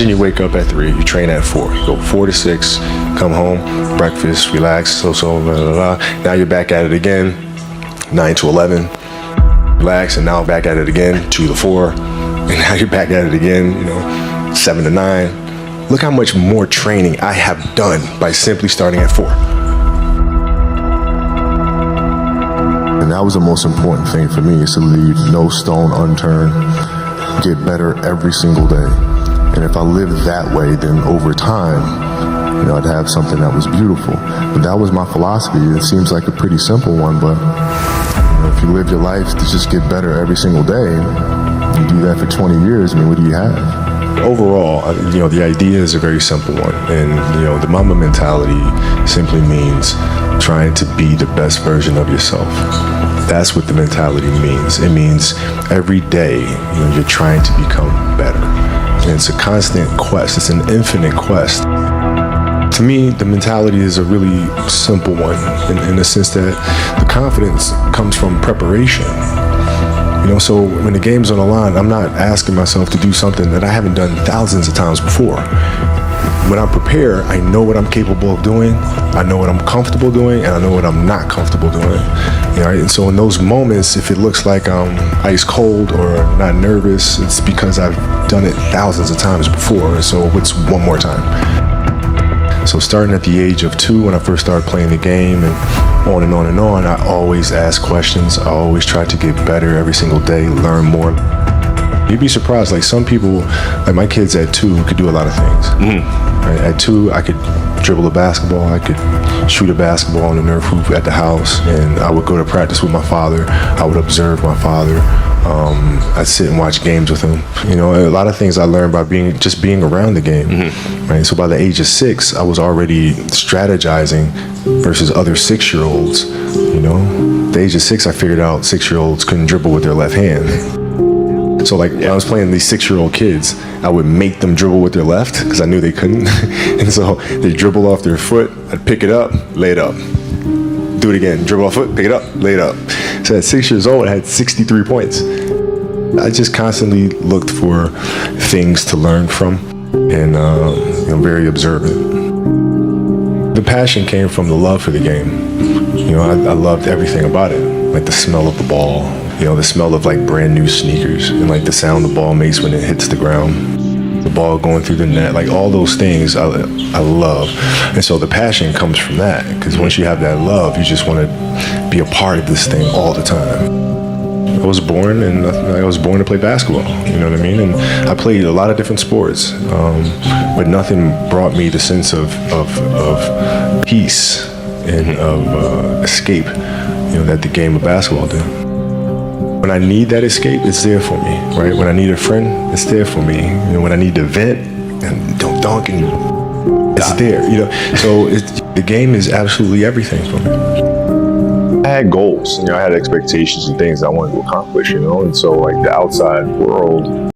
Then you wake up at 3, you train at 4. You go 4 to 6, come home, breakfast, relax, blah, blah, blah. Now you're back at it again, 9 to 11, relax, and now back at it again, 2 to 4, and now you're back at it again, 7 to 9. Look how much more training I have done by simply starting at 4. And that was the most important thing for me, is to leave no stone unturned, get better every single day. And if I lived that way, then over time, I'd have something that was beautiful. But that was my philosophy. It seems like a pretty simple one, but if you live your life to just get better every single day, you do that for 20 years, what do you have? Overall, the idea is a very simple one. And, the Mamba mentality simply means trying to be the best version of yourself. That's what the mentality means. It means every day, you're trying to become better. And it's a constant quest. It's an infinite quest. To me, the mentality is a really simple one in the sense that the confidence comes from preparation. So when the game's on the line, I'm not asking myself to do something that I haven't done thousands of times before. When I prepare, I know what I'm capable of doing, I know what I'm comfortable doing, and I know what I'm not comfortable doing. And so in those moments, if it looks like I'm ice cold or not nervous, it's because I've done it thousands of times before. And so what's one more time? So starting at the age of 2, when I first started playing the game, and on and on and on, I always ask questions. I always try to get better every single day, learn more. You'd be surprised, like some people, like my kids at 2 could do a lot of things. Right? At 2, I could dribble a basketball, I could shoot a basketball on the Nerf hoop at the house, and I would go to practice with my father. I would observe my father. I'd sit and watch games with him. A lot of things I learned by being around the game. Right? So by the age of 6, I was already strategizing versus other 6-year-olds. At the age of 6, I figured out 6-year-olds couldn't dribble with their left hand. So when I was playing these 6-year-old kids, I would make them dribble with their left because I knew they couldn't. And so they dribble off their foot, I'd pick it up, lay it up. Do it again, dribble off foot, pick it up, lay it up. So at 6 years old, I had 63 points. I just constantly looked for things to learn from and very observant. The passion came from the love for the game. I loved everything about it, like the smell of the ball, the smell of like brand new sneakers, and like the sound the ball makes when it hits the ground, the ball going through the net, like all those things I love. And so the passion comes from that, because once you have that love, you just want to be a part of this thing all the time. I was born to play basketball, And I played a lot of different sports, but nothing brought me the sense of peace and of escape, that the game of basketball did. When I need that escape, it's there for me, right? When I need a friend, it's there for me. When I need to vent and don't dunk, and it's there, So the game is absolutely everything for me. I had goals, I had expectations and things I wanted to accomplish, and so like the outside world